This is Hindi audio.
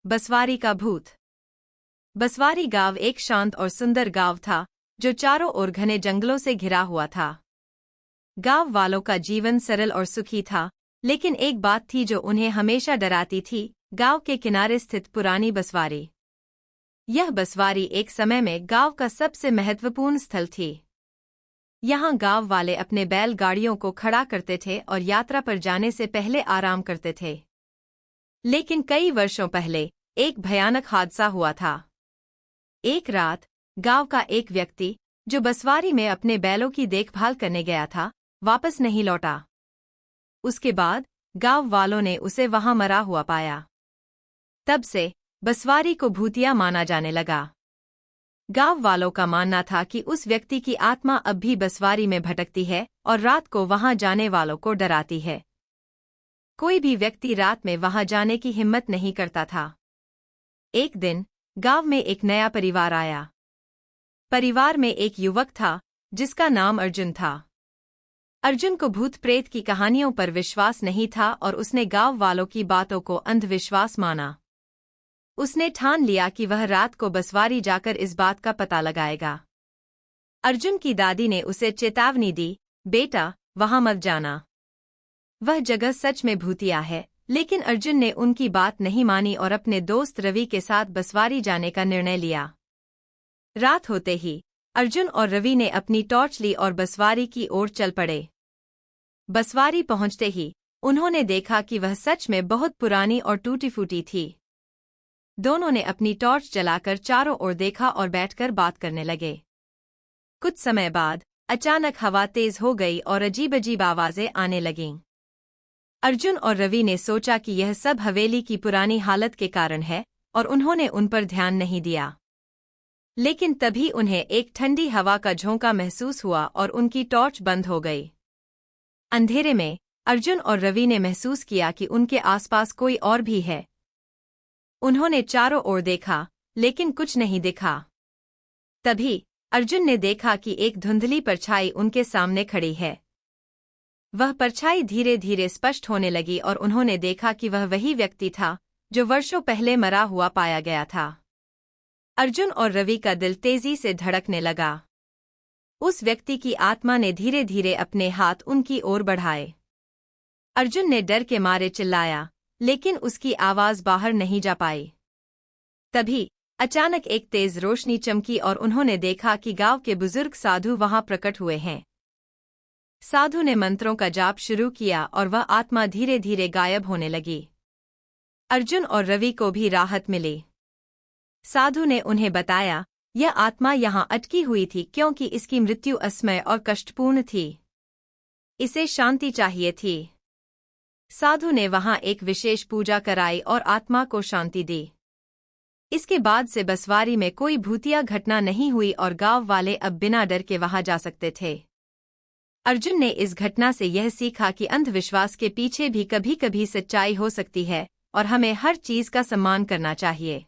बसवारी का भूत। बसवारी गांव एक शांत और सुंदर गांव था जो चारों ओर घने जंगलों से घिरा हुआ था। गांव वालों का जीवन सरल और सुखी था, लेकिन एक बात थी जो उन्हें हमेशा डराती थी, गांव के किनारे स्थित पुरानी बसवारी। यह बसवारी एक समय में गांव का सबसे महत्वपूर्ण स्थल थी। यहाँ गांव वाले अपने बैलगाड़ियों को खड़ा करते थे और यात्रा पर जाने से पहले आराम करते थे। लेकिन कई वर्षों पहले एक भयानक हादसा हुआ था। एक रात गांव का एक व्यक्ति जो बसवारी में अपने बैलों की देखभाल करने गया था, वापस नहीं लौटा। उसके बाद गांव वालों ने उसे वहां मरा हुआ पाया। तब से बसवारी को भूतिया माना जाने लगा। गांव वालों का मानना था कि उस व्यक्ति की आत्मा अब भी बसवारी में भटकती है और रात को वहां जाने वालों को डराती है। कोई भी व्यक्ति रात में वहां जाने की हिम्मत नहीं करता था। एक दिन गांव में एक नया परिवार आया। परिवार में एक युवक था जिसका नाम अर्जुन था। अर्जुन को भूत प्रेत की कहानियों पर विश्वास नहीं था और उसने गांव वालों की बातों को अंधविश्वास माना। उसने ठान लिया कि वह रात को बसवारी जाकर इस बात का पता लगाएगा। अर्जुन की दादी ने उसे चेतावनी दी, बेटा, वहां मत जाना। वह जगह सच में भूतिया है। लेकिन अर्जुन ने उनकी बात नहीं मानी और अपने दोस्त रवि के साथ बसवारी जाने का निर्णय लिया। रात होते ही अर्जुन और रवि ने अपनी टॉर्च ली और बसवारी की ओर चल पड़े। बसवारी पहुंचते ही उन्होंने देखा कि वह सच में बहुत पुरानी और टूटी-फूटी थी। दोनों ने अपनी टॉर्च जलाकर चारों ओर देखा और बैठकर बात करने लगे। कुछ समय बाद अचानक हवा तेज हो गई और अजीब-अजीब आवाजें आने लगीं। अर्जुन और रवि ने सोचा कि यह सब हवेली की पुरानी हालत के कारण है और उन्होंने उन पर ध्यान नहीं दिया। लेकिन तभी उन्हें एक ठंडी हवा का झोंका महसूस हुआ और उनकी टॉर्च बंद हो गई। अंधेरे में अर्जुन और रवि ने महसूस किया कि उनके आसपास कोई और भी है। उन्होंने चारों ओर देखा, लेकिन कुछ नहीं दिखा। तभी अर्जुन ने देखा कि एक धुंधली परछाई उनके सामने खड़ी है। वह परछाई धीरे धीरे स्पष्ट होने लगी और उन्होंने देखा कि वह वही व्यक्ति था जो वर्षों पहले मरा हुआ पाया गया था। अर्जुन और रवि का दिल तेजी से धड़कने लगा। उस व्यक्ति की आत्मा ने धीरे धीरे अपने हाथ उनकी ओर बढ़ाए। अर्जुन ने डर के मारे चिल्लाया, लेकिन उसकी आवाज बाहर नहीं जा पाई। तभी अचानक एक तेज रोशनी चमकी और उन्होंने देखा कि गांव के बुजुर्ग साधु वहां प्रकट हुए हैं। साधु ने मंत्रों का जाप शुरू किया और वह आत्मा धीरे धीरे गायब होने लगी। अर्जुन और रवि को भी राहत मिली। साधु ने उन्हें बताया, यह आत्मा यहां अटकी हुई थी क्योंकि इसकी मृत्यु असमय और कष्टपूर्ण थी। इसे शांति चाहिए थी। साधु ने वहां एक विशेष पूजा कराई और आत्मा को शांति दी। इसके बाद से बसवारी में कोई भूतिया घटना नहीं हुई और गांव वाले अब बिना डर के वहां जा सकते थे। अर्जुन ने इस घटना से यह सीखा कि अंधविश्वास के पीछे भी कभी-कभी सच्चाई हो सकती है और हमें हर चीज का सम्मान करना चाहिए।